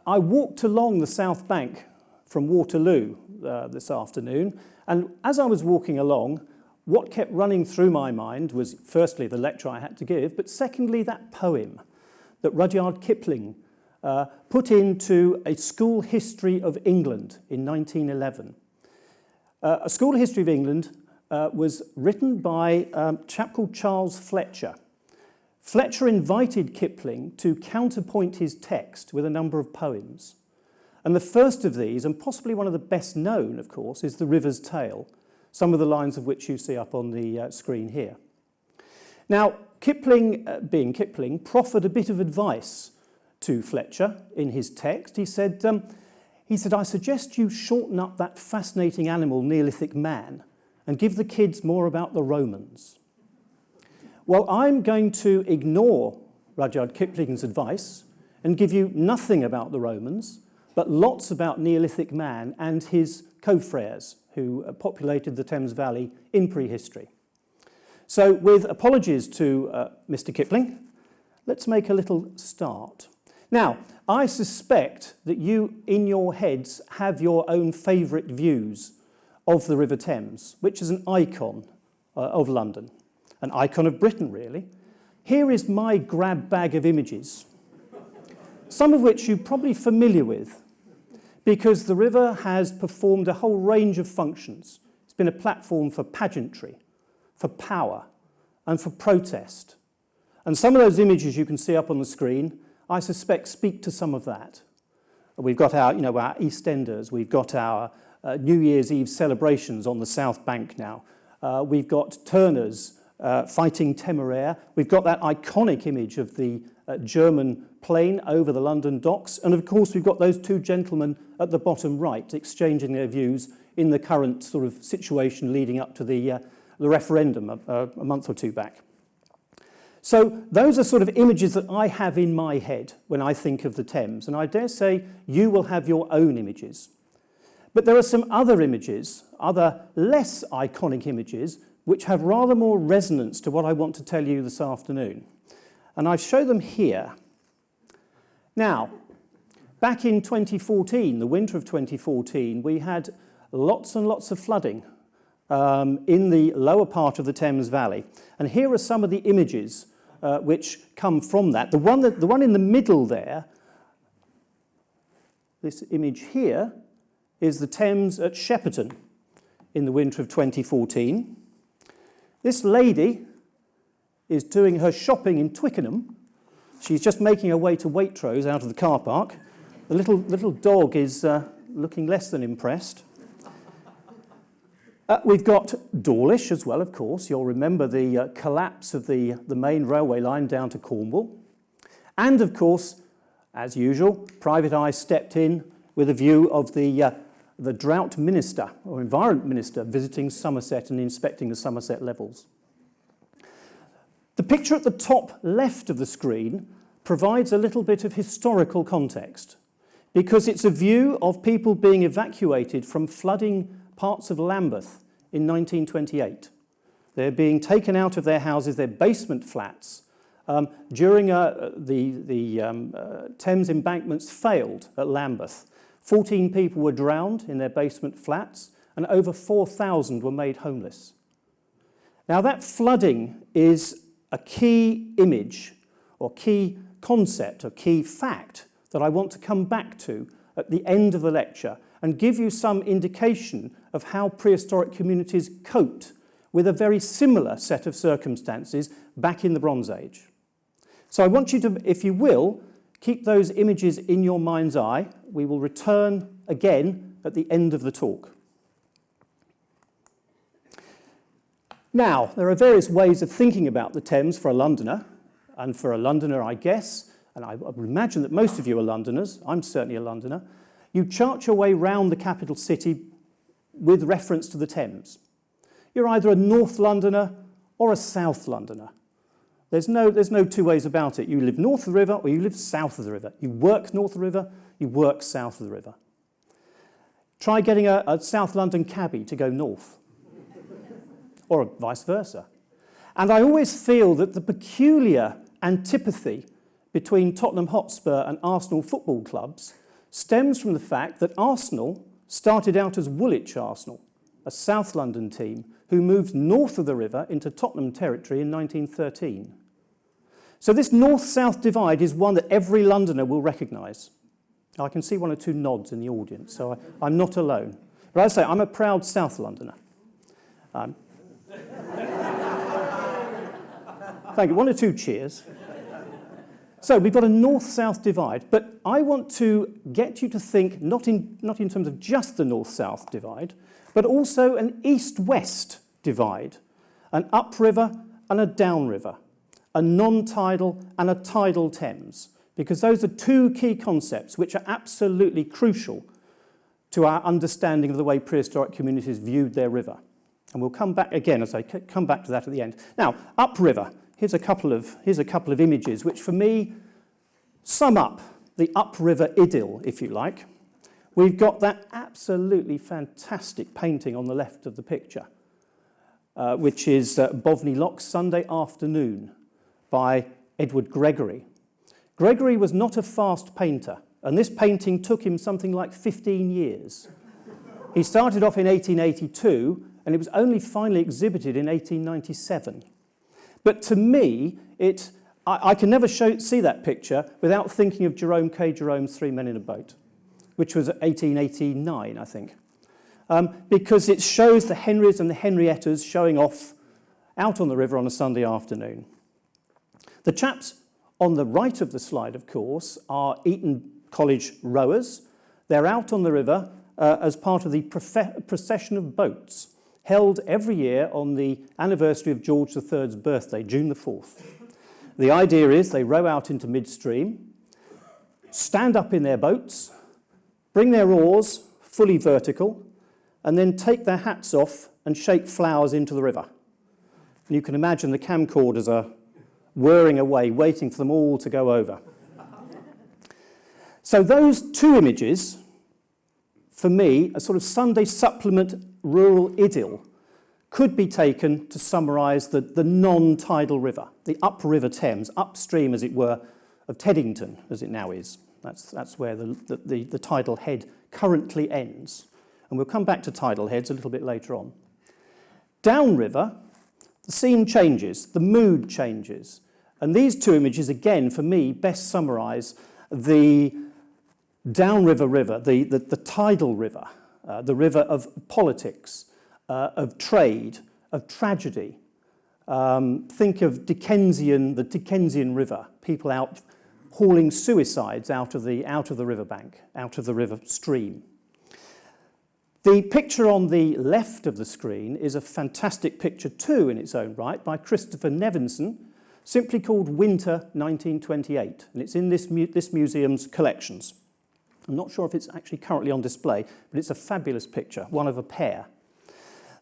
I walked along the south bank from Waterloo this afternoon, and as I was walking along, what kept running through my mind was firstly the lecture I had to give, but secondly that poem that Rudyard Kipling put into A School History of England in 1911. A School History of England was written by a chap called Charles Fletcher. Fletcher invited Kipling to counterpoint his text with a number of poems. And the first of these, and possibly one of the best known, of course, is The River's Tale, some of the lines of which you see up on the screen here. Now, Kipling, being Kipling, proffered a bit of advice to Fletcher in his text. He said, I suggest you shorten up that fascinating animal, Neolithic man, and give the kids more about the Romans. Well, I'm going to ignore Rudyard Kipling's advice and give you nothing about the Romans, but lots about Neolithic man and his co-frères who populated the Thames Valley in prehistory. So with apologies to Mr. Kipling, let's make a little start. Now, I suspect that you, in your heads, have your own favourite views of the River Thames, which is an icon of London, an icon of Britain, really. Here is my grab bag of images, some of which you're probably familiar with, because the river has performed a whole range of functions. It's been a platform for pageantry, for power, and for protest. And some of those images you can see up on the screen, I suspect, speak to some of that. We've got our EastEnders, we've got our New Year's Eve celebrations on the South Bank now. We've got Turners fighting Temeraire. We've got that iconic image of the German plane over the London docks. And of course, we've got those two gentlemen at the bottom right exchanging their views in the current sort of situation leading up to the referendum a month or two back. So those are sort of images that I have in my head when I think of the Thames, and I dare say you will have your own images. But there are some other images, other less iconic images, which have rather more resonance to what I want to tell you this afternoon. And I show them here. Now, back in 2014, the winter of 2014, we had lots and lots of flooding in the lower part of the Thames Valley. And here are some of the images which come from that. The one in the middle there, this image here, is the Thames at Shepperton in the winter of 2014. This lady is doing her shopping in Twickenham. She's just making her way to Waitrose out of the car park. The little dog is looking less than impressed. We've got Dawlish as well, of course. You'll remember the collapse of the main railway line down to Cornwall. And, of course, as usual, Private Eye stepped in with a view of the Drought Minister, or Environment Minister, visiting Somerset and inspecting the Somerset levels. The picture at the top left of the screen provides a little bit of historical context, because it's a view of people being evacuated from flooding parts of Lambeth in 1928. They're being taken out of their houses, their basement flats, during the Thames embankments failed at Lambeth. 14 people were drowned in their basement flats, and over 4,000 were made homeless. Now, that flooding is a key image, or key concept, or key fact that I want to come back to at the end of the lecture and give you some indication of how prehistoric communities coped with a very similar set of circumstances back in the Bronze Age. So I want you to, if you will, keep those images in your mind's eye. We will return again at the end of the talk. Now, there are various ways of thinking about the Thames for a Londoner, and for a Londoner, I guess, and I would imagine that most of you are Londoners, I'm certainly a Londoner, you chart your way round the capital city with reference to the Thames. You're either a North Londoner or a South Londoner. There's no two ways about it. You live north of the river or you live south of the river. You work north of the river, you work south of the river. Try getting a South London cabbie to go north, or vice versa. And I always feel that the peculiar antipathy between Tottenham Hotspur and Arsenal football clubs stems from the fact that Arsenal started out as Woolwich Arsenal, a South London team who moved north of the river into Tottenham territory in 1913. So this North-South Divide is one that every Londoner will recognise. I can see one or two nods in the audience, so I'm not alone. But I say, I'm a proud South Londoner. Thank you. One or two cheers. So we've got a North-South divide, but I want to get you to think not in terms of just the North-South divide, but also an East-West divide, an upriver and a downriver, a non-tidal and a tidal Thames, because those are two key concepts which are absolutely crucial to our understanding of the way prehistoric communities viewed their river. And we'll come back again, as I come back to that at the end. Now, upriver. Here's a couple of images which, for me, sum up the upriver idyll, if you like. We've got that absolutely fantastic painting on the left of the picture, which is Boveney Lock's Sunday Afternoon by Edward Gregory. Gregory was not a fast painter, and this painting took him something like 15 years. He started off in 1882, and it was only finally exhibited in 1897. But to me, I can never see that picture without thinking of Jerome K. Jerome's Three Men in a Boat, which was 1889, I think, because it shows the Henrys and the Henriettas showing off out on the river on a Sunday afternoon. The chaps on the right of the slide, of course, are Eton College rowers. They're out on the river as part of the procession of boats, held every year on the anniversary of George III's birthday, June the 4th. The idea is they row out into midstream, stand up in their boats, bring their oars fully vertical, and then take their hats off and shake flowers into the river. And you can imagine the camcorders are whirring away, waiting for them all to go over. So those two images, for me, a sort of Sunday supplement rural idyll, could be taken to summarise the non-tidal river, the upriver Thames, upstream, as it were, of Teddington, as it now is. That's where the tidal head currently ends. And we'll come back to tidal heads a little bit later on. Downriver, the scene changes, the mood changes. And these two images, again, for me, best summarise the downriver river, the tidal river, the river of politics, of trade, of tragedy. Think of the Dickensian river, people out hauling suicides out of the riverbank, out of the river stream. The picture on the left of the screen is a fantastic picture too in its own right by Christopher Nevinson, simply called Winter 1928, and it's in this museum's collections. I'm not sure if it's actually currently on display, but it's a fabulous picture, one of a pair.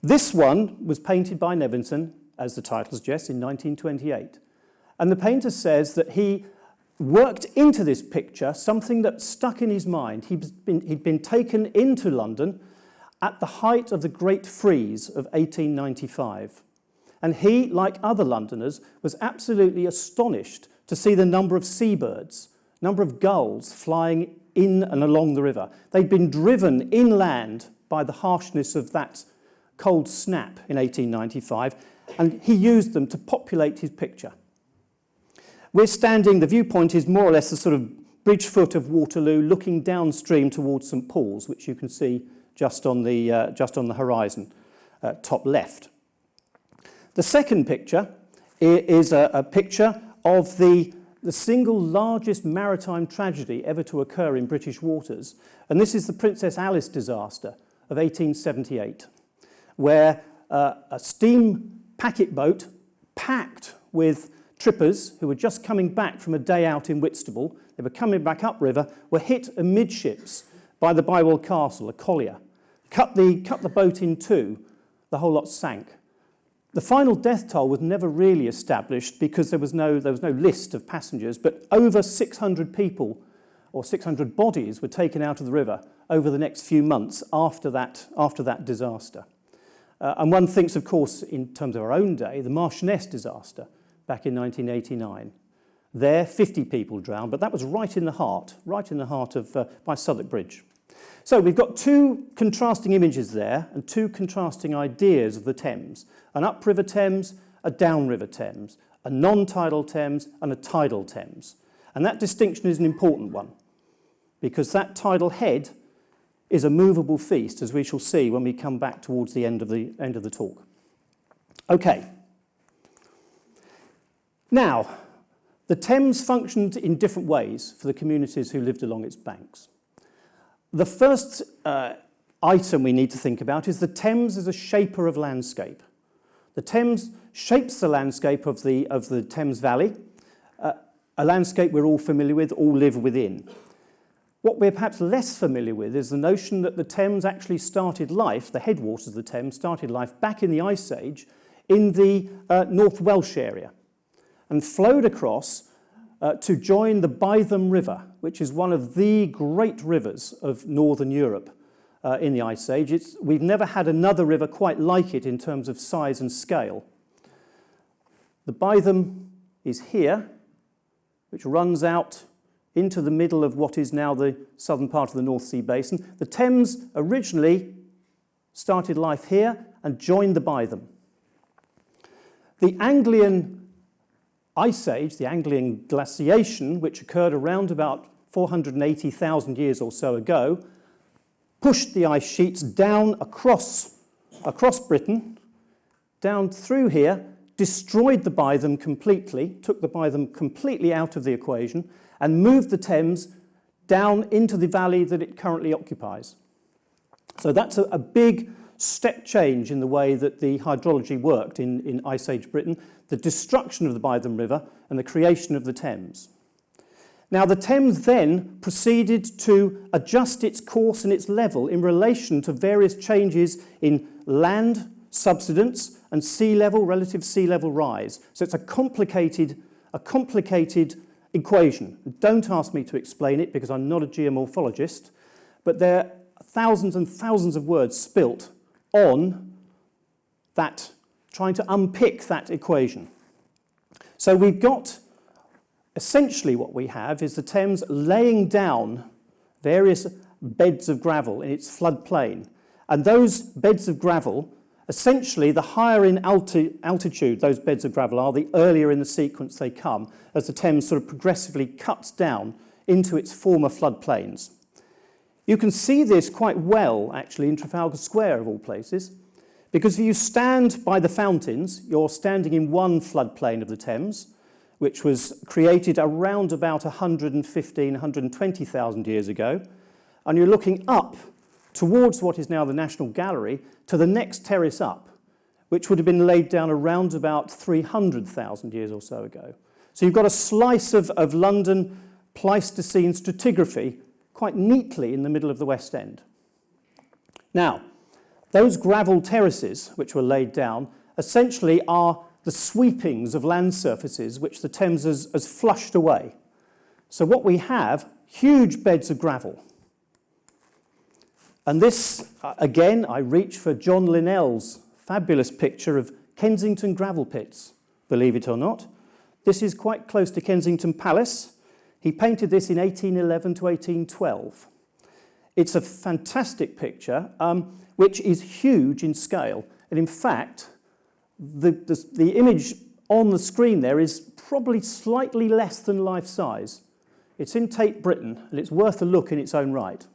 This one was painted by Nevinson, as the title suggests, in 1928. And the painter says that he worked into this picture something that stuck in his mind. He'd been taken into London at the height of the Great Freeze of 1895. And he, like other Londoners, was absolutely astonished to see the number of seabirds, number of gulls flying in and along the river. They'd been driven inland by the harshness of that cold snap in 1895, and he used them to populate his picture. We're standing, the viewpoint is more or less the sort of bridge foot of Waterloo, looking downstream towards St Paul's, which you can see just on the horizon, top left. The second picture is a picture of the single largest maritime tragedy ever to occur in British waters, and this is the Princess Alice disaster of 1878, where a steam packet boat packed with trippers who were just coming back from a day out in Whitstable, they were coming back upriver, were hit amidships by the Bywell Castle, a collier, cut the boat in two, the whole lot sank. The final death toll was never really established because there was no list of passengers, but over 600 people or 600 bodies were taken out of the river over the next few months after that disaster. And one thinks, of course, in terms of our own day, the Marchioness disaster back in 1989. there, 50 people drowned, but that was right in the heart of by Southwark Bridge. So we've got two contrasting images there and two contrasting ideas of the Thames. An upriver Thames, a downriver Thames, a non-tidal Thames and a tidal Thames. And that distinction is an important one because that tidal head is a movable feast, as we shall see when we come back towards the end of the talk. Okay. Now, the Thames functioned in different ways for the communities who lived along its banks. The first item we need to think about is the Thames as a shaper of landscape. The Thames shapes the landscape of the Thames Valley, a landscape we're all familiar with, all live within. What we're perhaps less familiar with is the notion that the Thames actually started life, the headwaters of the Thames started life back in the Ice Age in the North Welsh area and flowed across to join the Beavers River, which is one of the great rivers of Northern Europe in the Ice Age. We've never had another river quite like it in terms of size and scale. The Beavers is here, which runs out into the middle of what is now the southern part of the North Sea basin. The Thames originally started life here and joined the Beavers. The Anglian Ice Age, the Anglian glaciation, which occurred around about 480,000 years or so ago, pushed the ice sheets down across Britain, down through here, destroyed the Beavers completely, took the Beavers completely out of the equation, and moved the Thames down into the valley that it currently occupies. So that's a big step change in the way that the hydrology worked in Ice Age Britain, the destruction of the Beavers River and the creation of the Thames. Now the Thames then proceeded to adjust its course and its level in relation to various changes in land subsidence and relative sea level rise. So it's a complicated equation. Don't ask me to explain it because I'm not a geomorphologist, but there are thousands and thousands of words spilt on that, trying to unpick that equation. So we've got, essentially what we have is the Thames laying down various beds of gravel in its floodplain. And those beds of gravel, essentially the higher in altitude those beds of gravel are, the earlier in the sequence they come, as the Thames sort of progressively cuts down into its former floodplains. You can see this quite well, actually, in Trafalgar Square, of all places, because if you stand by the fountains, you're standing in one floodplain of the Thames, which was created around about 115,000, 120,000 years ago, and you're looking up towards what is now the National Gallery to the next terrace up, which would have been laid down around about 300,000 years or so ago. So you've got a slice of London Pleistocene stratigraphy quite neatly in the middle of the West End. Now, those gravel terraces which were laid down essentially are the sweepings of land surfaces which the Thames has flushed away. So what we have, huge beds of gravel. And this, again, I reach for John Linnell's fabulous picture of Kensington gravel pits, believe it or not. This is quite close to Kensington Palace. He painted this in 1811 to 1812. It's a fantastic picture, which is huge in scale. And in fact, the image on the screen there is probably slightly less than life size. It's in Tate Britain, and it's worth a look in its own right.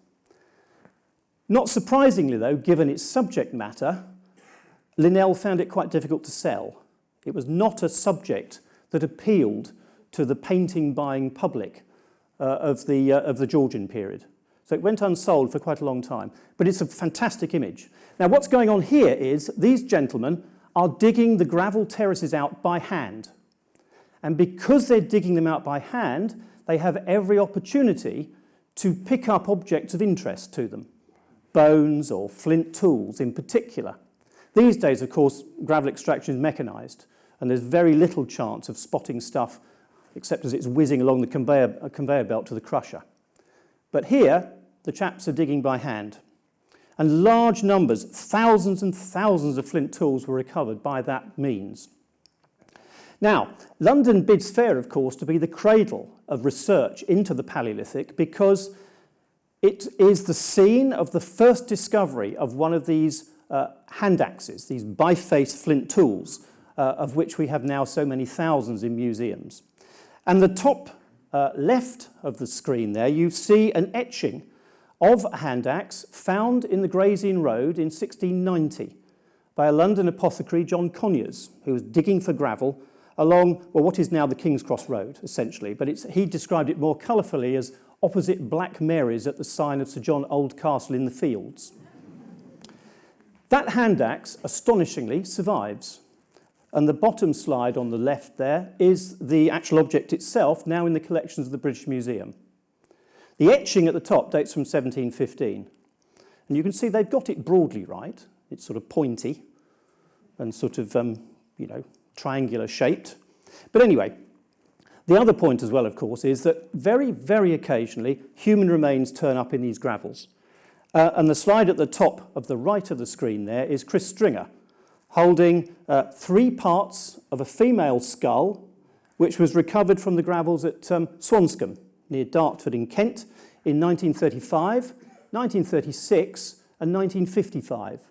Not surprisingly, though, given its subject matter, Linnell found it quite difficult to sell. It was not a subject that appealed to the painting-buying public of the Georgian period. So it went unsold for quite a long time. But it's a fantastic image. Now, what's going on here is these gentlemen are digging the gravel terraces out by hand. And because they're digging them out by hand, they have every opportunity to pick up objects of interest to them, bones or flint tools in particular. These days, of course, gravel extraction is mechanised, and there's very little chance of spotting stuff except as it's whizzing along the conveyor belt to the crusher. But here, the chaps are digging by hand. And large numbers, thousands and thousands of flint tools were recovered by that means. Now, London bids fair, of course, to be the cradle of research into the Paleolithic because it is the scene of the first discovery of one of these hand axes, these biface flint tools, of which we have now so many thousands in museums. And the top left of the screen there, you see an etching of a hand axe found in the Gray's Inn Road in 1690 by a London apothecary, John Conyers, who was digging for gravel along, well, what is now the King's Cross Road, essentially, but he described it more colourfully as opposite Black Mary's at the sign of Sir John Oldcastle in the Fields. That hand axe, astonishingly, survives. And the bottom slide on the left there is the actual object itself, now in the collections of the British Museum. The etching at the top dates from 1715. And you can see they've got it broadly right. It's sort of pointy and sort of, triangular shaped. But anyway, the other point as well, of course, is that very, very occasionally human remains turn up in these gravels. And the slide at the top of the right of the screen there is Chris Stringer, holding 3 parts of a female skull, which was recovered from the gravels at Swanscombe, near Dartford in Kent, in 1935, 1936 and 1955.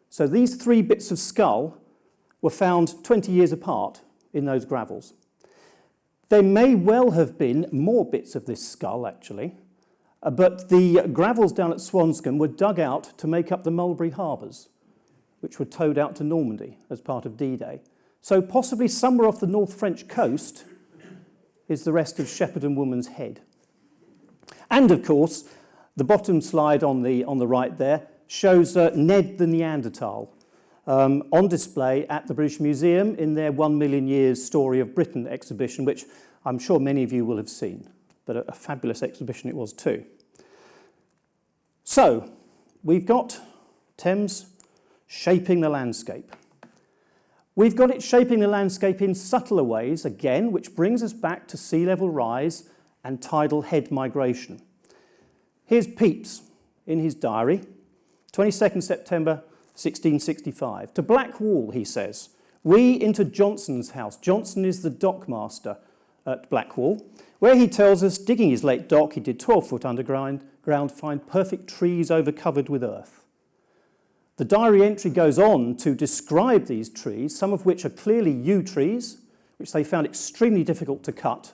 So these 3 bits of skull were found 20 years apart in those gravels. There may well have been more bits of this skull, actually, but the gravels down at Swanscombe were dug out to make up the Mulberry Harbours, which were towed out to Normandy as part of D-Day. So possibly somewhere off the North French coast is the rest of Shepherd and Woman's head. And of course, the bottom slide on the right there shows Ned the Neanderthal on display at the British Museum in their 1 Million Years Story of Britain exhibition, which I'm sure many of you will have seen, but a fabulous exhibition it was too. So, we've got Thames shaping the landscape. We've got it shaping the landscape in subtler ways, again, which brings us back to sea level rise and tidal head migration. Here's Pepys in his diary, 22nd September 1665. To Blackwall, he says, we into Johnson's house. Johnson is the dockmaster at Blackwall, where he tells us, digging his late dock, he did 12 foot underground, find perfect trees overcovered with earth. The diary entry goes on to describe these trees, some of which are clearly yew trees, which they found extremely difficult to cut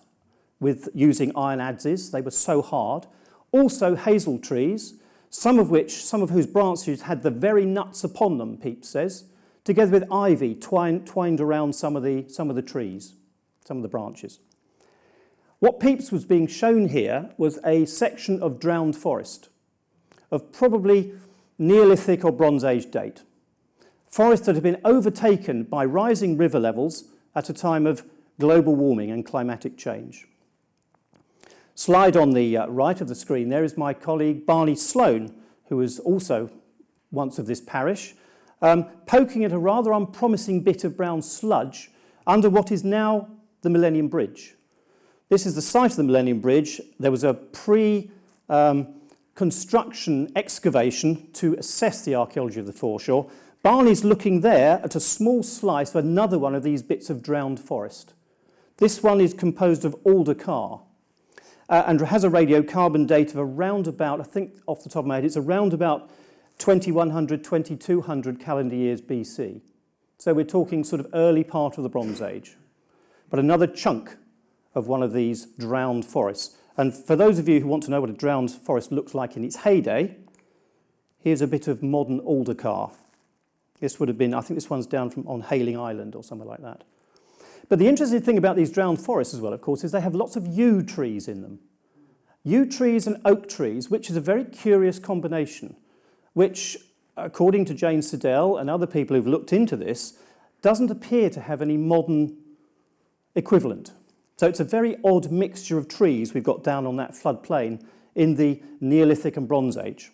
with using iron adzes. They were so hard. Also hazel trees, some of whose branches had the very nuts upon them, Pepys says, together with ivy twined around some of the trees, some of the branches. What Pepys was being shown here was a section of drowned forest, of probably Neolithic or Bronze Age date. Forest that had been overtaken by rising river levels at a time of global warming and climatic change. Slide on the right of the screen there is my colleague Barney Sloane, who was also once of this parish, poking at a rather unpromising bit of brown sludge under what is now the Millennium Bridge. This is the site of the Millennium Bridge. There was a pre-construction excavation to assess the archaeology of the foreshore. Barney's looking there at a small slice of another one of these bits of drowned forest. This one is composed of alder carr. And has a radiocarbon date of around about, I think off the top of my head, it's around about 2100, 2200 calendar years BC. So we're talking sort of early part of the Bronze Age. But another chunk of one of these drowned forests. And for those of you who want to know what a drowned forest looks like in its heyday, here's a bit of modern alder carr. This would have been, I think this one's down on Hayling Island or somewhere like that. But the interesting thing about these drowned forests as well, of course, is they have lots of yew trees in them. Yew trees and oak trees, which is a very curious combination, which, according to Jane Siddell and other people who've looked into this, doesn't appear to have any modern equivalent. So it's a very odd mixture of trees we've got down on that floodplain in the Neolithic and Bronze Age.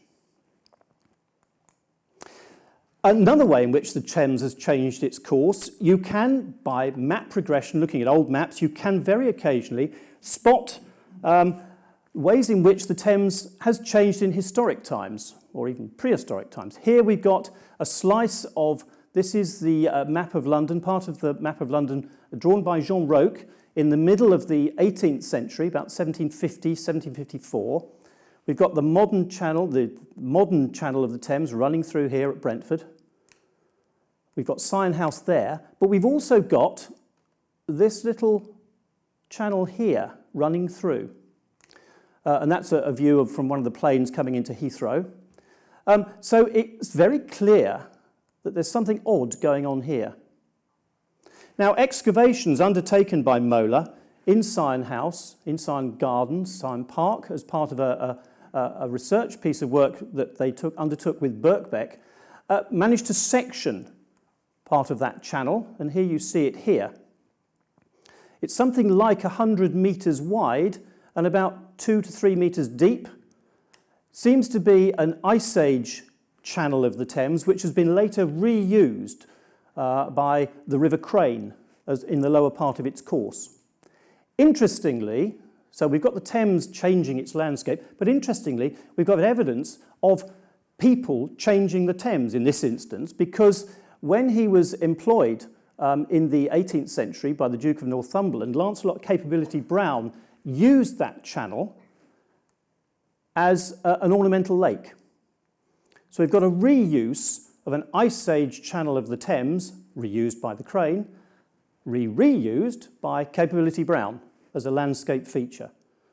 Another way in which the Thames has changed its course, you can, by map progression, looking at old maps, you can very occasionally spot ways in which the Thames has changed in historic times, or even prehistoric times. Here we've got a slice of, this is the map of London, part of the map of London drawn by Jean Roch in the middle of the 18th century, about 1750, 1754. We've got the modern channel of the Thames running through here at Brentford. We've got Sion House there, but we've also got this little channel here running through. And that's a view from one of the planes coming into Heathrow. So it's very clear that there's something odd going on here. Now, excavations undertaken by Mola in Sion House, in Sion Gardens, Sion Park, as part of a research piece of work that they undertook with Birkbeck, managed to section part of that channel, and here you see it here. It's something like 100 metres wide and about 2 to 3 metres deep. Seems to be an Ice Age channel of the Thames, which has been later reused by the River Crane as in the lower part of its course. Interestingly, so we've got the Thames changing its landscape, but interestingly, we've got evidence of people changing the Thames in this instance, because when he was employed in the 18th century by the Duke of Northumberland, Lancelot Capability Brown used that channel as an ornamental lake. So we've got a reuse of an Ice Age channel of the Thames, reused by the Crane, reused by Capability Brown as a landscape feature.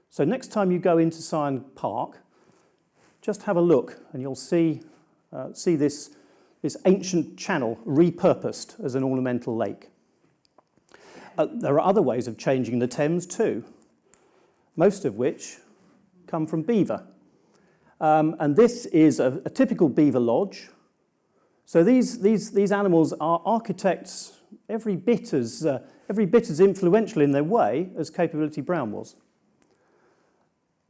So next time you go into Sion Park, just have a look and you'll see this ancient channel repurposed as an ornamental lake. There are other ways of changing the Thames too, most of which come from beaver. And this is a typical beaver lodge. So these animals are architects every bit as influential in their way as Capability Brown was.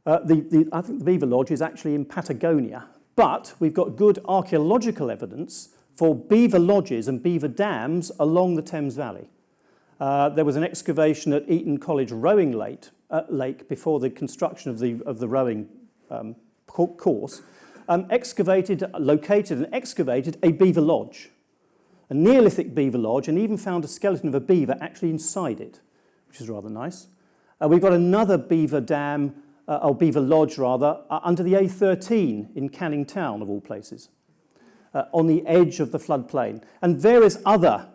I think the beaver lodge is actually in Patagonia, but we've got good archaeological evidence for beaver lodges and beaver dams along the Thames Valley. There was an excavation at Eton College Rowing Lake before the construction of the rowing course, located and excavated a beaver lodge, a Neolithic beaver lodge, and even found a skeleton of a beaver actually inside it, which is rather nice. We've got another beaver dam, or beaver lodge rather, under the A13 in Canning Town, of all places, on the edge of the floodplain, and various other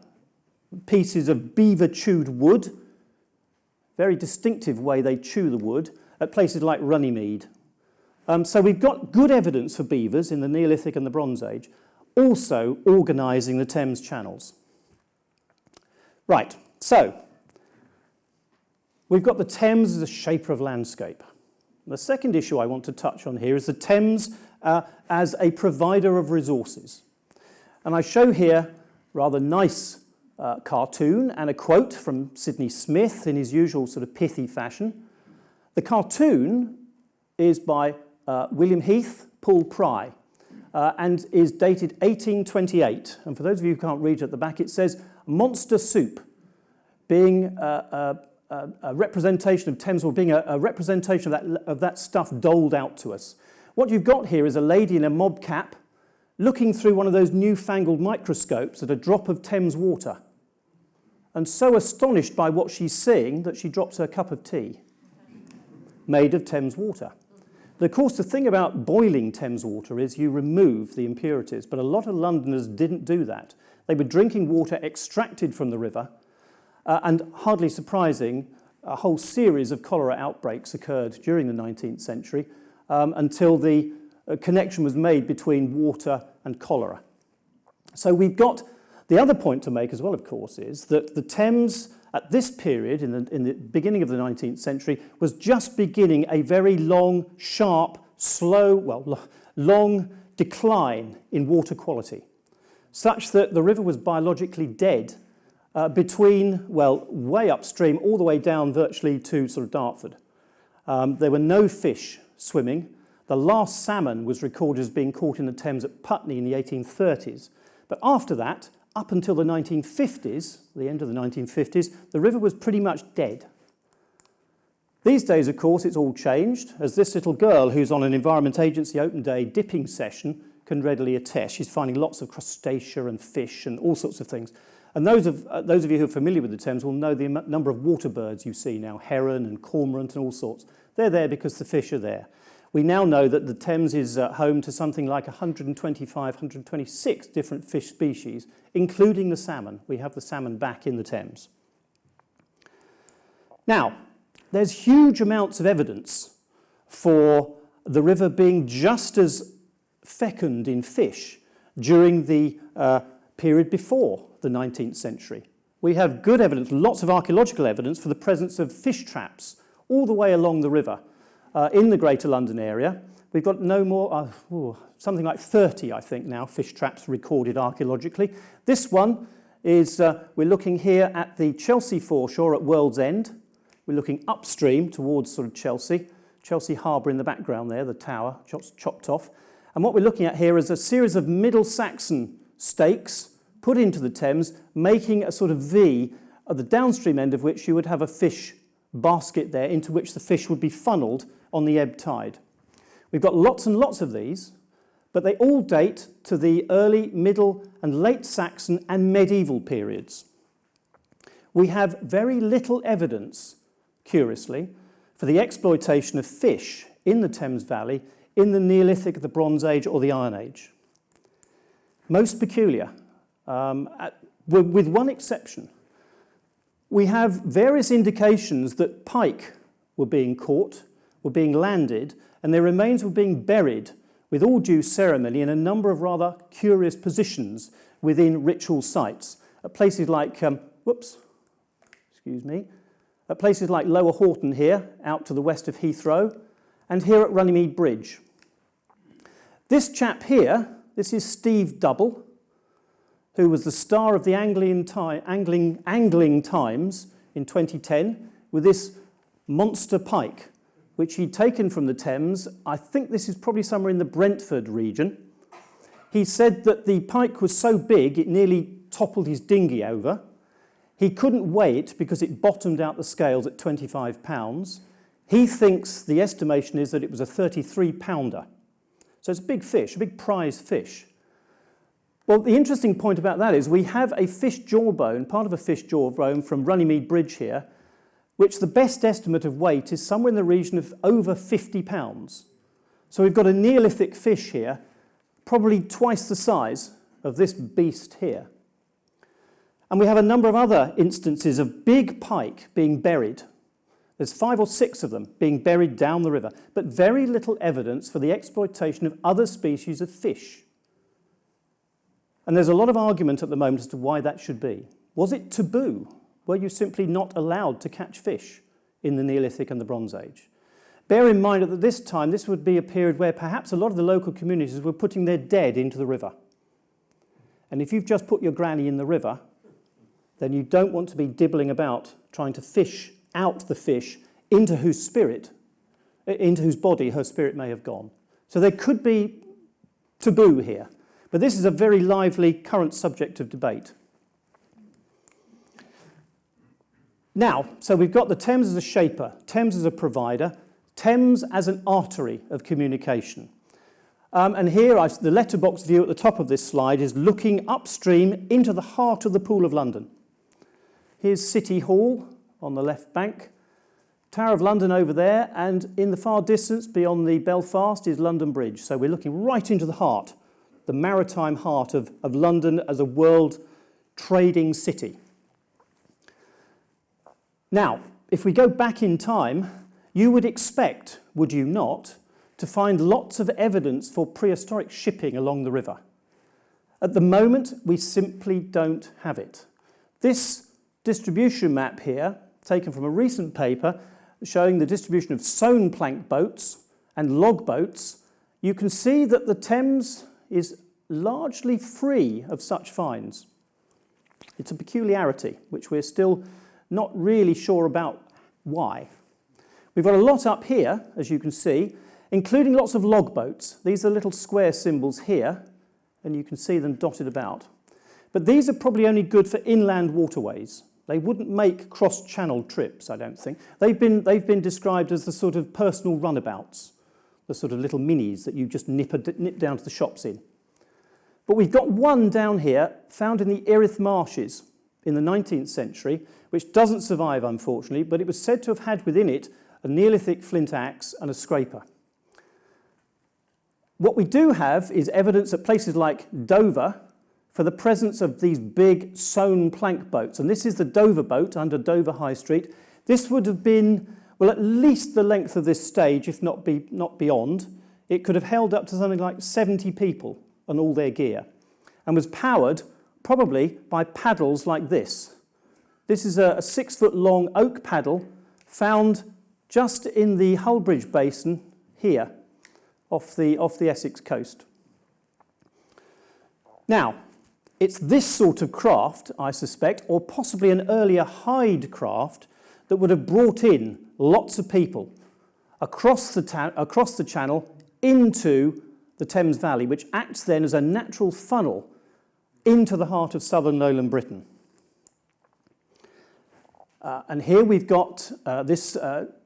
pieces of beaver-chewed wood, very distinctive way they chew the wood, at places like Runnymede. So we've got good evidence for beavers in the Neolithic and the Bronze Age, also organising the Thames channels. Right, so we've got the Thames as a shaper of landscape. The second issue I want to touch on here is the Thames as a provider of resources. And I show here a rather nice cartoon and a quote from Sidney Smith in his usual sort of pithy fashion. The cartoon is by William Heath, Paul Pry, and is dated 1828. And for those of you who can't read it at the back, it says, monster soup, being a representation of Thames, or being a representation of that stuff doled out to us. What you've got here is a lady in a mob cap looking through one of those newfangled microscopes at a drop of Thames water, and so astonished by what she's seeing that she drops her cup of tea, made of Thames water. But of course, the thing about boiling Thames water is you remove the impurities, but a lot of Londoners didn't do that. They were drinking water extracted from the river, and hardly surprising, a whole series of cholera outbreaks occurred during the 19th century until the connection was made between water and cholera. So we've got the other point to make as well, of course, is that the Thames at this period, in the beginning of the 19th century, was just beginning a very long, sharp, long decline in water quality, such that the river was biologically dead between, way upstream, all the way down virtually to sort of Dartford. There were no fish swimming. The last salmon was recorded as being caught in the Thames at Putney in the 1830s. But after that, up until the 1950s, the end of the 1950s, the river was pretty much dead. These days, of course, it's all changed, as this little girl who's on an Environment Agency open day dipping session can readily attest. She's finding lots of crustacea and fish and all sorts of things. And those of you who are familiar with the Thames will know the number of water birds you see now, heron and cormorant and all sorts. They're there because the fish are there. We now know that the Thames is home to something like 125, 126 different fish species, including the salmon. We have the salmon back in the Thames. Now, there's huge amounts of evidence for the river being just as fecund in fish during the period before the 19th century. We have good evidence, lots of archaeological evidence for the presence of fish traps all the way along the river in the Greater London area. We've got no more, something like 30, I think now, fish traps recorded archaeologically. This one is, we're looking here at the Chelsea foreshore at World's End. We're looking upstream towards sort of Chelsea Harbour in the background there, the tower chopped off. And what we're looking at here is a series of Middle Saxon stakes put into the Thames, making a sort of V, at the downstream end of which you would have a fish basket there into which the fish would be funneled on the ebb tide. We've got lots and lots of these, but they all date to the early, middle and late Saxon and medieval periods. We have very little evidence, curiously, for the exploitation of fish in the Thames Valley in the Neolithic, the Bronze Age or the Iron Age. Most peculiar, with one exception. We have various indications that pike were being caught, were being landed, and their remains were being buried with all due ceremony in a number of rather curious positions within ritual sites at places like, at places like Lower Horton here, out to the west of Heathrow, and here at Runnymede Bridge. This chap here, this is Steve Double, who was the star of the Angling Times in 2010 with this monster pike, which he'd taken from the Thames. I think this is probably somewhere in the Brentford region. He said that the pike was so big it nearly toppled his dinghy over. He couldn't weigh it because it bottomed out the scales at 25 pounds. He thinks the estimation is that it was a 33-pounder. So it's a big fish, a big prize fish. Well, the interesting point about that is we have a fish jawbone, part of a fish jawbone from Runnymede Bridge here, which the best estimate of weight is somewhere in the region of over 50 pounds. So we've got a Neolithic fish here, probably twice the size of this beast here. And we have a number of other instances of big pike being buried. There's 5 or 6 of them being buried down the river, but very little evidence for the exploitation of other species of fish. And there's a lot of argument at the moment as to why that should be. Was it taboo? Were you simply not allowed to catch fish in the Neolithic and the Bronze Age? Bear in mind that at this time, this would be a period where perhaps a lot of the local communities were putting their dead into the river. And if you've just put your granny in the river, then you don't want to be dibbling about trying to fish out the fish into whose body her spirit may have gone. So there could be taboo here. But this is a very lively current subject of debate. Now, so we've got the Thames as a shaper, Thames as a provider, Thames as an artery of communication. And here, the letterbox view at the top of this slide is looking upstream into the heart of the Pool of London. Here's City Hall on the left bank, Tower of London over there, and in the far distance beyond the Belfast is London Bridge. So we're looking right into the heart, the maritime heart of London as a world trading city. Now, if we go back in time, you would expect, would you not, to find lots of evidence for prehistoric shipping along the river. At the moment, we simply don't have it. This distribution map here, taken from a recent paper showing the distribution of sown plank boats and log boats, you can see that the Thames is largely free of such finds. It's a peculiarity, which we're still not really sure about why. We've got a lot up here, as you can see, including lots of log boats. These are little square symbols here, and you can see them dotted about. But these are probably only good for inland waterways. They wouldn't make cross-channel trips, I don't think. They've been described as the sort of personal runabouts, the sort of little minis that you just nip down to the shops in. But we've got one down here, found in the Erith Marshes in the 19th century, which doesn't survive, unfortunately, but it was said to have had within it a Neolithic flint axe and a scraper. What we do have is evidence at places like Dover for the presence of these big sewn plank boats. And this is the Dover boat under Dover High Street. This would have been, well, at least the length of this stage, if not beyond. It could have held up to something like 70 people and all their gear, and was powered probably by paddles like this. This is a 6-foot-long oak paddle found just in the Hullbridge Basin here, off the Essex coast. Now, it's this sort of craft, I suspect, or possibly an earlier hide craft, that would have brought in lots of people across the channel into the Thames Valley, which acts then as a natural funnel into the heart of southern lowland Britain. And here we've got this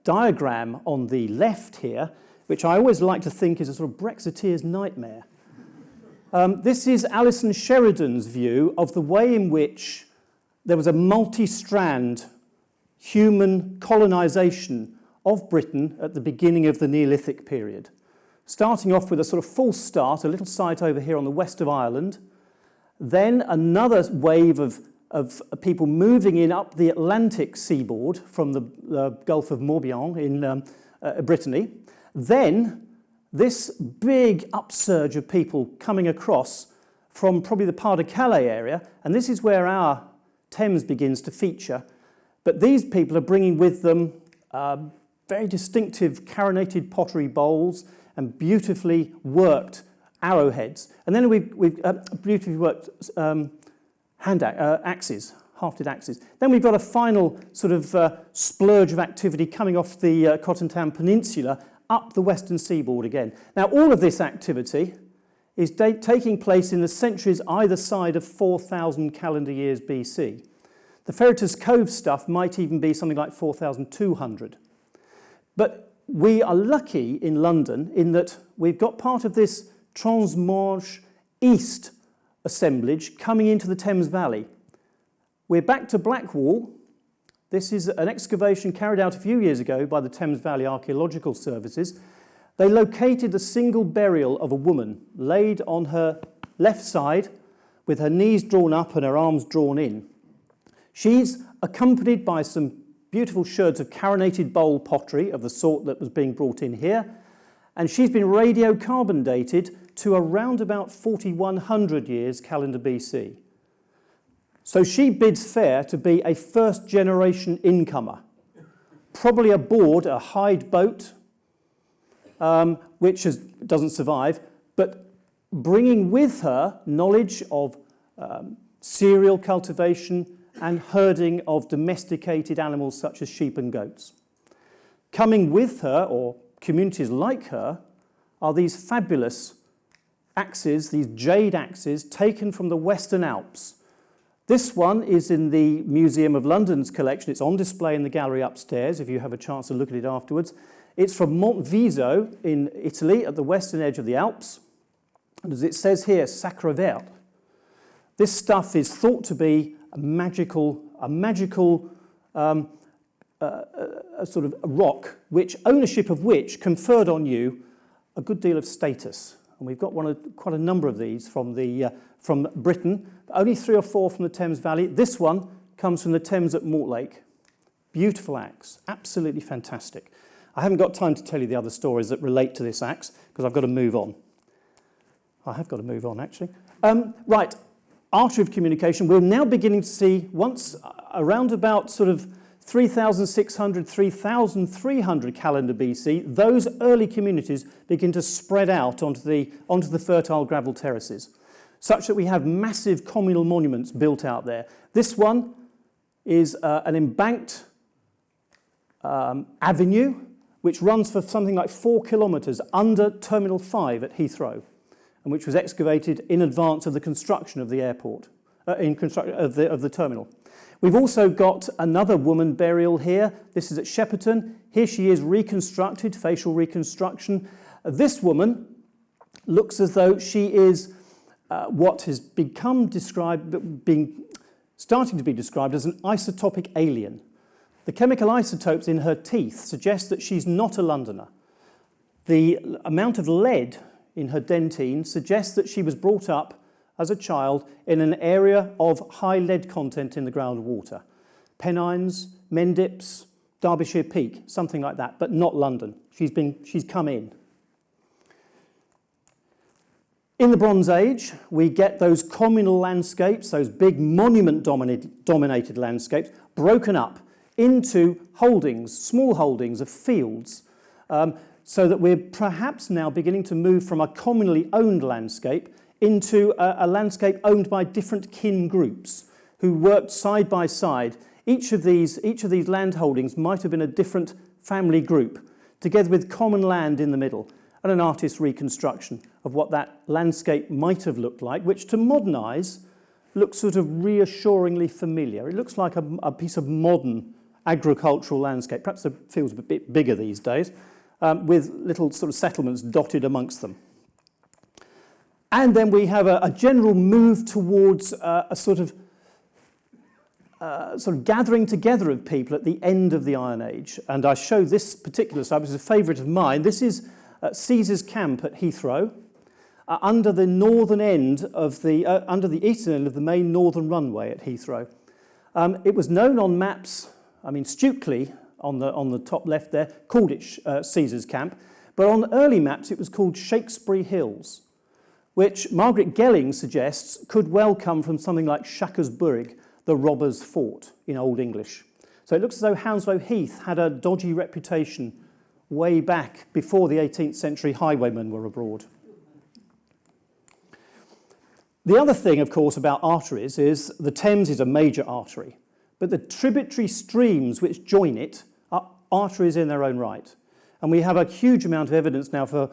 diagram on the left here, which I always like to think is a sort of Brexiteer's nightmare. This is Alison Sheridan's view of the way in which there was a multi-strand human colonisation of Britain at the beginning of the Neolithic period. Starting off with a sort of false start, a little site over here on the west of Ireland, then another wave of people moving in up the Atlantic seaboard from the Gulf of Morbihan in Brittany. Then this big upsurge of people coming across from probably the Pas-de-Calais area, and this is where our Thames begins to feature. But these people are bringing with them very distinctive carinated pottery bowls and beautifully worked arrowheads. And then we've beautifully worked axes, hafted axes. Then we've got a final sort of splurge of activity coming off the Cotton Town Peninsula up the western seaboard again. Now, all of this activity is taking place in the centuries either side of 4,000 calendar years BC. The Ferreters Cove stuff might even be something like 4,200. But we are lucky in London in that we've got part of this Transmanche East assemblage coming into the Thames Valley. We're back to Blackwall. This is an excavation carried out a few years ago by the Thames Valley Archaeological Services. They located a single burial of a woman laid on her left side with her knees drawn up and her arms drawn in. She's accompanied by some beautiful sherds of carinated bowl pottery of the sort that was being brought in here, and she's been radiocarbon dated to around about 4,100 years calendar BC. So she bids fair to be a first-generation incomer, probably aboard a hide boat, which doesn't survive, but bringing with her knowledge of cereal cultivation and herding of domesticated animals such as sheep and goats. Coming with her, or communities like her, are these fabulous axes, these jade axes taken from the Western Alps. This one is in the Museum of London's collection. It's on display in the gallery upstairs if you have a chance to look at it afterwards. It's from Monteviso in Italy at the western edge of the Alps. And as it says here, Sacre Verte. This stuff is thought to be a magical sort of rock, which ownership of which conferred on you a good deal of status. And we've got quite a number of these from Britain, but only 3 or 4 from the Thames Valley. This one comes from the Thames at Mortlake. Beautiful axe, absolutely fantastic. I haven't got time to tell you the other stories that relate to this axe because I've got to move on. I have got to move on, actually. Right, artery of communication. We're now beginning to see, once around about sort of 3,600, 3,300 calendar BC, those early communities begin to spread out onto the fertile gravel terraces, such that we have massive communal monuments built out there. This one is an embanked avenue which runs for something like 4 kilometres under Terminal 5 at Heathrow, and which was excavated in advance of the construction of the airport, of the terminal. We've also got another woman burial here. This is at Shepperton. Here she is reconstructed, facial reconstruction. This woman looks as though she is what has become described being starting to be described as an isotopic alien. The chemical isotopes in her teeth suggest that she's not a Londoner. The amount of lead in her dentine suggests that she was brought up as a child in an area of high lead content in the groundwater. Pennines, Mendips, Derbyshire Peak, something like that, but not London. She's come in. In the Bronze Age, we get those communal landscapes, those big monument-dominated landscapes, broken up into holdings, small holdings of fields, so that we're perhaps now beginning to move from a communally owned landscape into a landscape owned by different kin groups who worked side by side. Each of these land holdings might have been a different family group, together with common land in the middle, and an artist's reconstruction of what that landscape might have looked like, which to modern eyes looks sort of reassuringly familiar. It looks like a piece of modern agricultural landscape. Perhaps it feels a bit bigger these days, with little sort of settlements dotted amongst them. And then we have a general move towards a sort of gathering together of people at the end of the Iron Age. And I show this particular slide, which is a favourite of mine. This is Caesar's camp at Heathrow, under the northern end of under the eastern end of the main northern runway at Heathrow. It was known on maps, Stukely on the top left there called it Caesar's camp, but on early maps it was called Shakespeare Hills, which Margaret Gelling suggests could well come from something like Shaftesbury, the robber's fort in Old English. So it looks as though Hounslow Heath had a dodgy reputation way back before the 18th century highwaymen were abroad. The other thing, of course, about arteries is the Thames is a major artery, but the tributary streams which join it are arteries in their own right. And we have a huge amount of evidence now for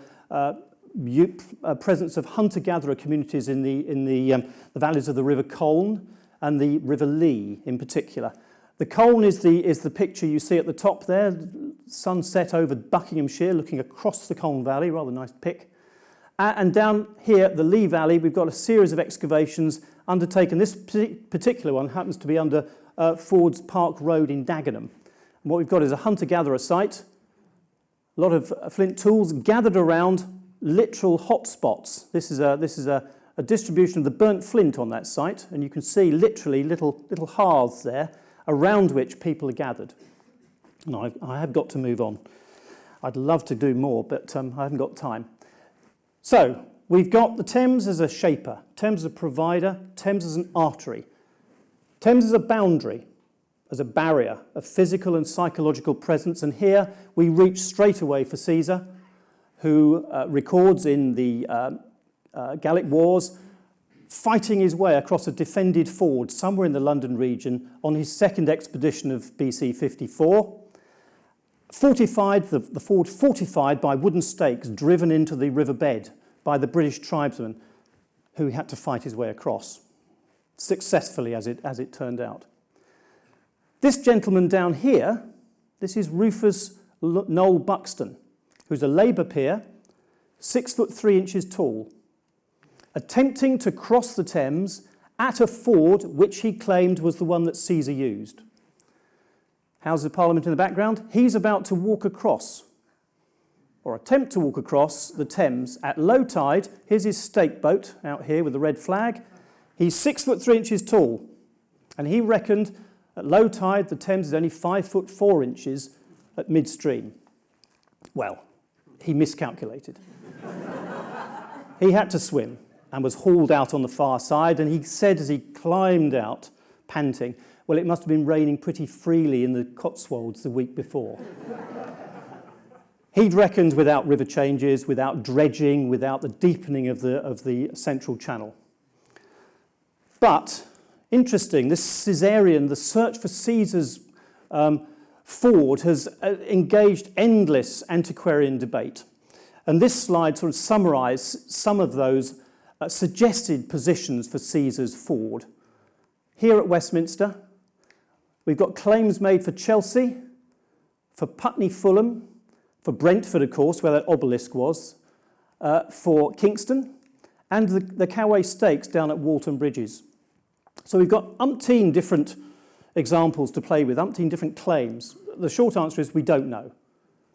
presence of hunter-gatherer communities in the valleys of the River Colne and the River Lee in particular. The Colne is the picture you see at the top there, sunset over Buckinghamshire, looking across the Colne Valley, rather nice pic. And down here at the Lee Valley, we've got a series of excavations undertaken. This particular one happens to be under Ford's Park Road in Dagenham. And what we've got is a hunter-gatherer site, a lot of flint tools gathered around literal hotspots. This is a distribution of the burnt flint on that site, and you can see literally little hearths there around which people are gathered. And I have got to move on. I'd love to do more, but I haven't got time. So we've got the Thames as a shaper, Thames as a provider, Thames as an artery, Thames as a boundary, as a barrier of physical and psychological presence. And here we reach straight away for Caesar, who records in the Gallic Wars fighting his way across a defended ford somewhere in the London region on his second expedition of BC 54. Fortified, the ford fortified by wooden stakes driven into the riverbed by the British tribesmen who he had to fight his way across, successfully as it turned out. This gentleman down here, this is Rufus Noel Buxton, who's a labour peer, 6'3" tall, attempting to cross the Thames at a ford which he claimed was the one that Caesar used. Houses of Parliament in the background. He's about to walk across, or attempt to walk across the Thames at low tide. Here's his stake boat out here with the red flag. He's 6'3" tall, and he reckoned at low tide the Thames is only 5'4" at midstream. Well, he miscalculated. He had to swim and was hauled out on the far side, and he said as he climbed out, panting, well, it must have been raining pretty freely in the Cotswolds the week before. He'd reckoned without river changes, without dredging, without the deepening of the central channel. But, interesting, this Caesarian, the search for Caesar's ford has engaged endless antiquarian debate. And this slide sort of summarised some of those suggested positions for Caesar's ford. Here at Westminster, we've got claims made for Chelsea, for Putney Fulham, for Brentford, of course, where that obelisk was, for Kingston, and the Coway Stakes down at Walton Bridges. So we've got umpteen different examples to play with, umpteen different claims. The short answer is we don't know.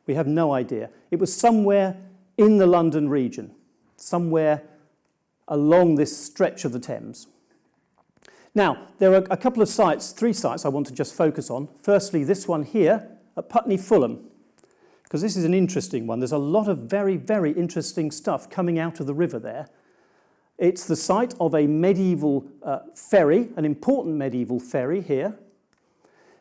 We have no idea. It was somewhere in the London region, somewhere along this stretch of the Thames. Now, there are a couple of sites, 3 sites I want to just focus on. Firstly, this one here at Putney Fulham, because this is an interesting one. There's a lot of very, very interesting stuff coming out of the river there. It's the site of a medieval ferry, an important medieval ferry here.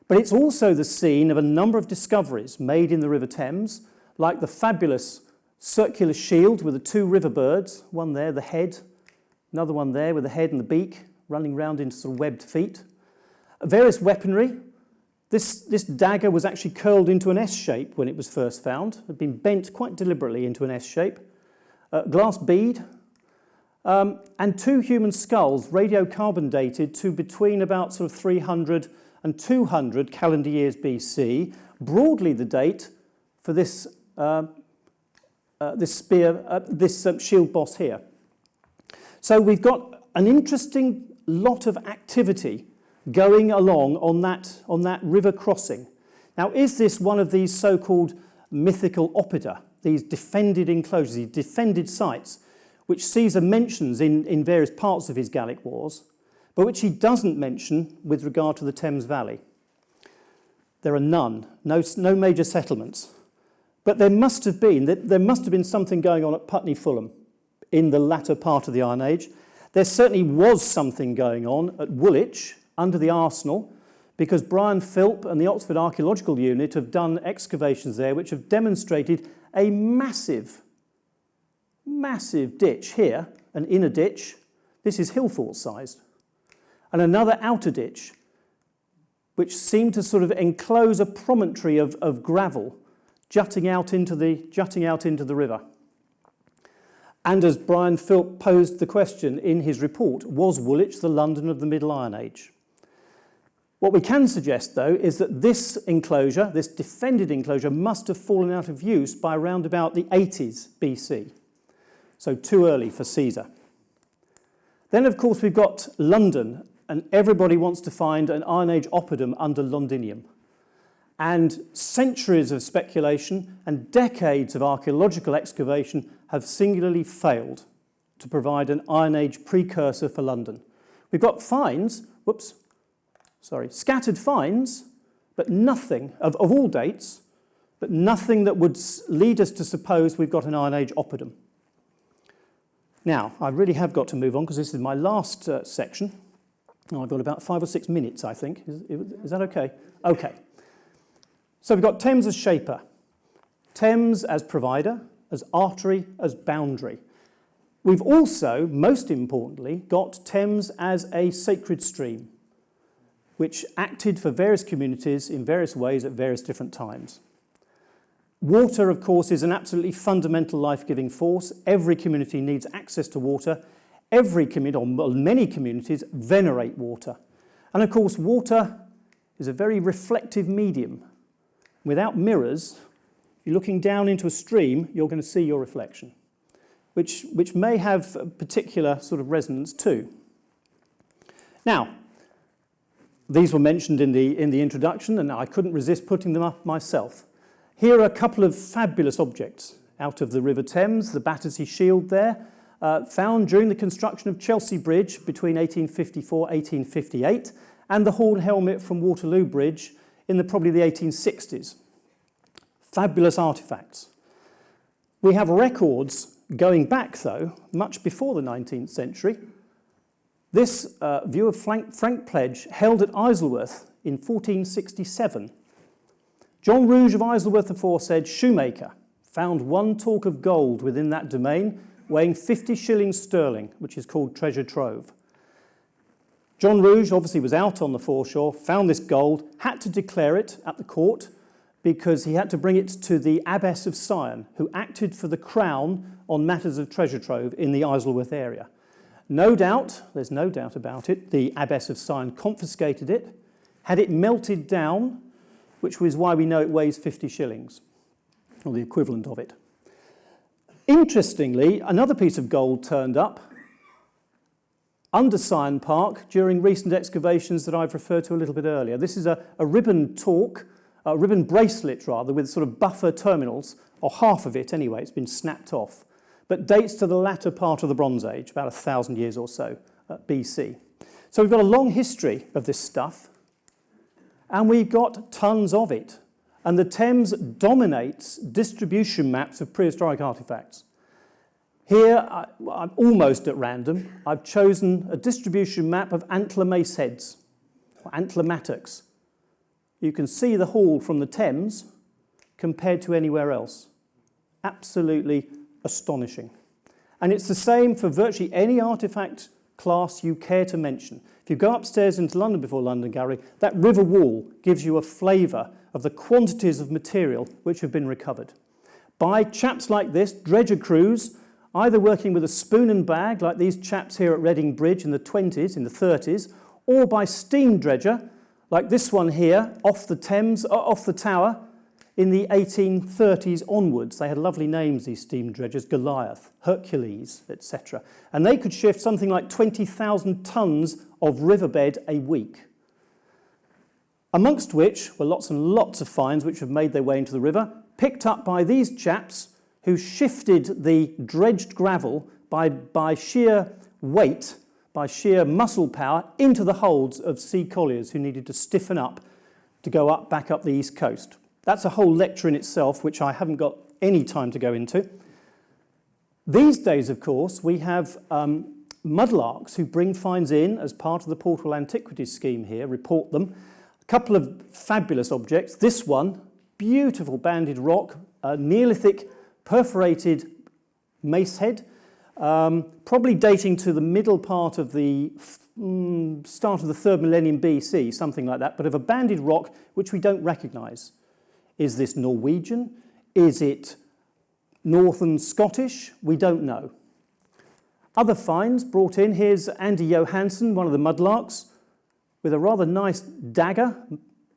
But it's also the scene of a number of discoveries made in the River Thames, like the fabulous circular shield with the 2 river birds, one there, the head, another one there with the head and the beak, running round into sort of webbed feet. Various weaponry. This dagger was actually curled into an S shape when it was first found. It had been bent quite deliberately into an S shape. Glass bead. And 2 human skulls, radiocarbon dated to between about sort of 300 and 200 calendar years BC. Broadly the date for this shield boss here. So we've got an interesting lot of activity going along on that river crossing. Now, is this one of these so-called mythical oppida, these defended enclosures, these defended sites, which Caesar mentions in various parts of his Gallic wars, but which he doesn't mention with regard to the Thames Valley? There are none, no major settlements. But there must have been something going on at Putney Fulham in the latter part of the Iron Age. There certainly was something going on at Woolwich under the Arsenal, because Brian Philp and the Oxford Archaeological Unit have done excavations there which have demonstrated a massive ditch here, an inner ditch. This is Hillfort sized. And another outer ditch, which seemed to sort of enclose a promontory of gravel jutting out into the river. And as Brian Philp posed the question in his report, was Woolwich the London of the Middle Iron Age? What we can suggest, though, is that this enclosure, this defended enclosure, must have fallen out of use by around about the 80s BC. So too early for Caesar. Then, of course, we've got London, and everybody wants to find an Iron Age oppidum under Londinium. And centuries of speculation and decades of archaeological excavation have singularly failed to provide an Iron Age precursor for London. We've got scattered finds, but nothing, of all dates, but nothing that would lead us to suppose we've got an Iron Age oppidum. Now, I really have got to move on because this is my last section. I've got about 5 or 6 minutes, I think. Is that okay? Okay. So we've got Thames as shaper, Thames as provider, as artery, as boundary. We've also, most importantly, got Thames as a sacred stream, which acted for various communities in various ways at various different times. Water, of course, is an absolutely fundamental life-giving force. Every community needs access to water. Every community, or many communities, venerate water. And of course, water is a very reflective medium. Without mirrors, if you're looking down into a stream, you're going to see your reflection, which may have a particular sort of resonance too. Now, these were mentioned in the introduction, and I couldn't resist putting them up myself. Here are a couple of fabulous objects out of the River Thames, the Battersea Shield there, found during the construction of Chelsea Bridge between 1854 and 1858, and the Horn Helmet from Waterloo Bridge in probably the 1860s. Fabulous artefacts. We have records going back, though, much before the 19th century. This view of Frank Pledge held at Isleworth in 1467. John Rouge of Isleworth aforesaid, shoemaker, found 1 talk of gold within that domain, weighing 50 shillings sterling, which is called treasure trove. John Rouge obviously was out on the foreshore, found this gold, had to declare it at the court because he had to bring it to the Abbess of Sion, who acted for the crown on matters of treasure trove in the Isleworth area. No doubt, there's no doubt about it, the Abbess of Sion confiscated it, had it melted down, which was why we know it weighs 50 shillings, or the equivalent of it. Interestingly, another piece of gold turned up under Syon Park during recent excavations that I've referred to a little bit earlier. This is a ribbon bracelet rather, with sort of buffer terminals, or half of it anyway, it's been snapped off, but dates to the latter part of the Bronze Age, about 1,000 years or so, BC. So we've got a long history of this stuff, and we've got tons of it. And the Thames dominates distribution maps of prehistoric artifacts. Here, I'm almost at random. I've chosen a distribution map of antler mace heads, or antler mattocks. You can see the haul from the Thames compared to anywhere else. Absolutely astonishing. And it's the same for virtually any artifact class you care to mention. If you go upstairs into London before London Gallery, that river wall gives you a flavour of the quantities of material which have been recovered. By chaps like this, dredger crews, either working with a spoon and bag, like these chaps here at Reading Bridge in the 20s, in the 30s, or by steam dredger, like this one here, off the Thames, off the Tower, in the 1830s onwards. They had lovely names, these steam dredgers, Goliath, Hercules, etc. And they could shift something like 20,000 tonnes of riverbed a week. Amongst which were lots and lots of finds which have made their way into the river, picked up by these chaps who shifted the dredged gravel by sheer weight, by sheer muscle power, into the holds of sea colliers who needed to stiffen up to go back up the east coast. That's a whole lecture in itself, which I haven't got any time to go into. These days, of course, we have mudlarks who bring finds in as part of the Portable Antiquities scheme here, report them. A couple of fabulous objects. This one, beautiful banded rock, a Neolithic perforated mace head, probably dating to the middle part of the start of the 3rd millennium BC, something like that, but of a banded rock which we don't recognise. Is this Norwegian? Is it Northern Scottish? We don't know. Other finds brought in. Here's Andy Johansson, one of the Mudlarks, with a rather nice dagger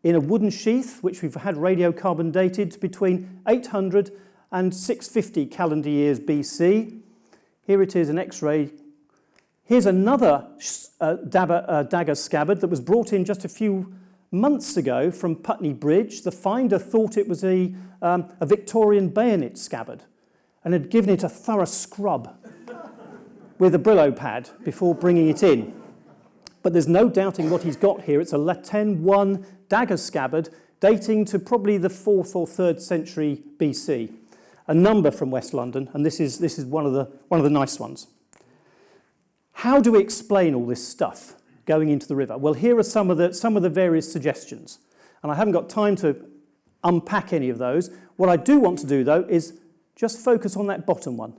in a wooden sheath, which we've had radiocarbon dated between 800 and 650 calendar years BC. Here it is, an X-ray. Here's another dagger scabbard that was brought in just a few months ago from Putney Bridge. The finder thought it was a Victorian bayonet scabbard and had given it a thorough scrub with a Brillo pad before bringing it in. But there's no doubting what he's got here. It's a Latin 1 dagger scabbard dating to probably the 4th or 3rd century BC. A number from West London, and this is one of the nice ones. How do we explain all this stuff going into the river? Well, here are some of the various suggestions, and I haven't got time to unpack any of those. What I do want to do, though, is just focus on that bottom one,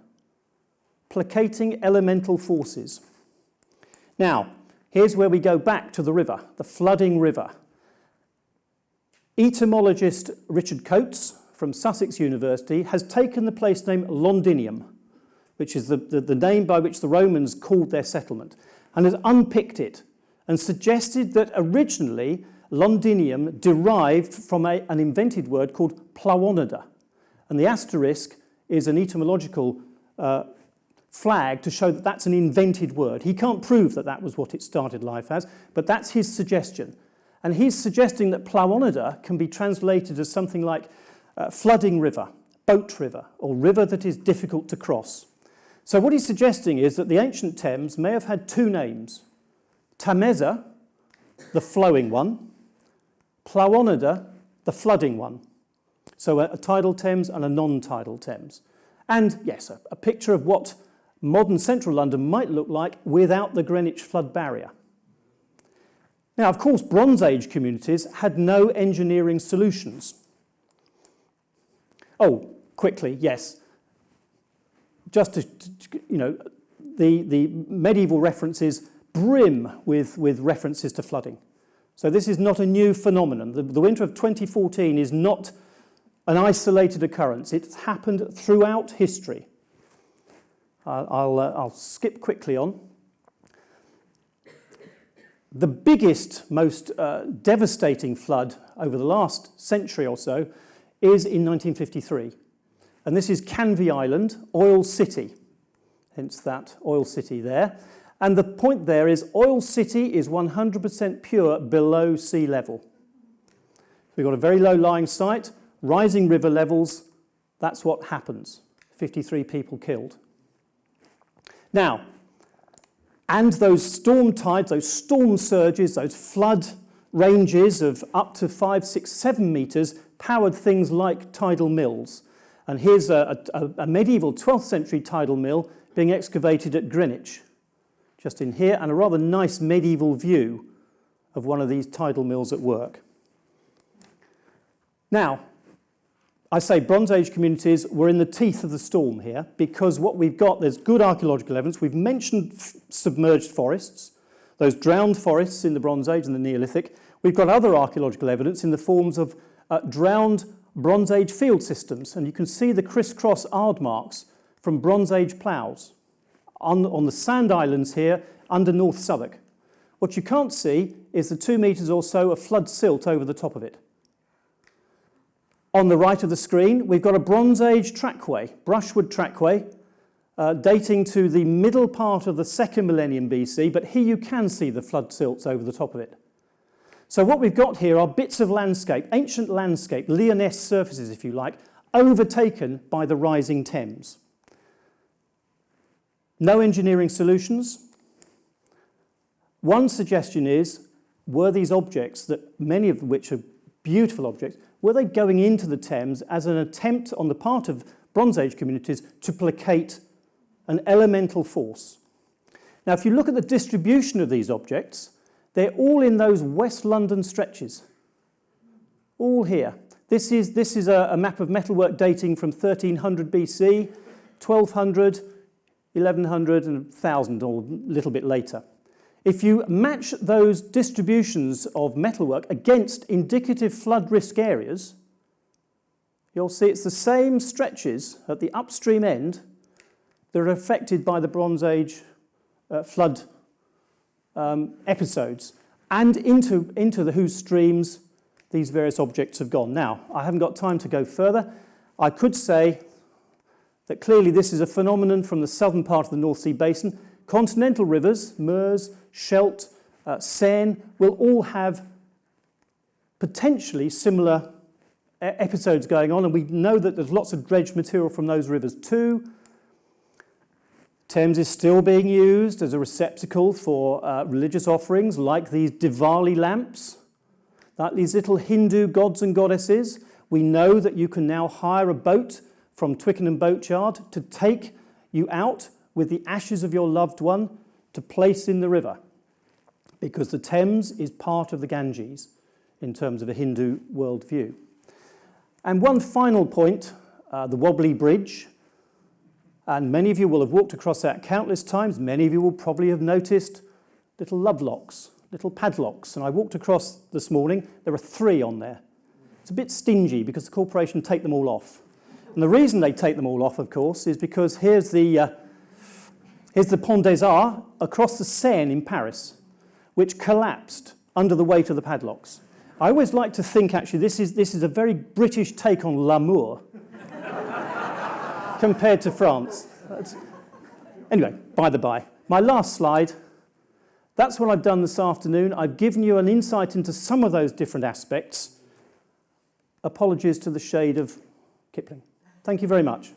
placating elemental forces. Now, here's where we go back to the river, the flooding river. Etymologist Richard Coates from Sussex University has taken the place name Londinium, which is the name by which the Romans called their settlement, and has unpicked it and suggested that originally Londinium derived from an invented word called plawonida. And the asterisk is an etymological flag to show that that's an invented word. He can't prove that that was what it started life as, but that's his suggestion. And he's suggesting that plawonida can be translated as something like flooding river, boat river, or river that is difficult to cross. So what he's suggesting is that the ancient Thames may have had two names: Tameza, the flowing one; plawonida, the flooding one. So a tidal Thames and a non-tidal Thames. And yes, a picture of what modern central London might look like without the Greenwich flood barrier. Now, of course, Bronze Age communities had no engineering solutions. Oh, quickly, yes. Just to the medieval references brim with references to flooding. So this is not a new phenomenon. The winter of 2014 is not an isolated occurrence. It's happened throughout history. I'll skip quickly on. The biggest, most devastating flood over the last century or so is in 1953. And this is Canvey Island, Oil City, hence that Oil City there. And the point there is Oil City is 100% pure below sea level. We've got a very low lying site, rising river levels. That's what happens. 53 people killed. Now, and those storm tides, those storm surges, those flood ranges of up to 5, 6, 7 metres powered things like tidal mills. And here's a medieval 12th century tidal mill being excavated at Greenwich, just in here, and a rather nice medieval view of one of these tidal mills at work. Now, I say Bronze Age communities were in the teeth of the storm here because what we've got, there's good archaeological evidence. We've mentioned submerged forests, those drowned forests in the Bronze Age and the Neolithic. We've got other archaeological evidence in the forms of drowned Bronze Age field systems, and you can see the crisscross aard marks from Bronze Age ploughs on the sand islands here under North Southwark. What you can't see is the 2 metres or so of flood silt over the top of it. On the right of the screen, we've got a Bronze Age trackway, brushwood trackway, dating to the middle part of the 2nd millennium BC, but here you can see the flood silts over the top of it. So what we've got here are bits of landscape, ancient landscape, Lyonesse surfaces, if you like, overtaken by the rising Thames. No engineering solutions. One suggestion is, were these objects, that many of which are beautiful objects, were they going into the Thames as an attempt on the part of Bronze Age communities to placate an elemental force? Now, if you look at the distribution of these objects, they're all in those West London stretches, all here. This is a map of metalwork dating from 1300 BC, 1200, 1100 and 1000, or a little bit later. If you match those distributions of metalwork against indicative flood risk areas, you'll see it's the same stretches at the upstream end that are affected by the Bronze Age flood episodes, and into whose streams these various objects have gone. Now, I haven't got time to go further. I could say that clearly this is a phenomenon from the southern part of the North Sea basin. Continental rivers, Meuse, Scheldt, Seine, will all have potentially similar episodes going on, and we know that there's lots of dredged material from those rivers too. Thames is still being used as a receptacle for religious offerings like these Diwali lamps, like these little Hindu gods and goddesses. We know that you can now hire a boat from Twickenham Boatyard to take you out with the ashes of your loved one to place in the river, because the Thames is part of the Ganges in terms of a Hindu worldview. And one final point, the wobbly bridge. And many of you will have walked across that countless times. Many of you will probably have noticed little love locks, little padlocks. And I walked across this morning. There are 3 on there. It's a bit stingy because the corporation take them all off. And the reason they take them all off, of course, is because here's the Pont des Arts across the Seine in Paris, which collapsed under the weight of the padlocks. I always like to think, actually, this is a very British take on l'amour compared to France. Anyway, by the by, my last slide, that's what I've done this afternoon. I've given you an insight into some of those different aspects. Apologies to the shade of Kipling. Thank you very much.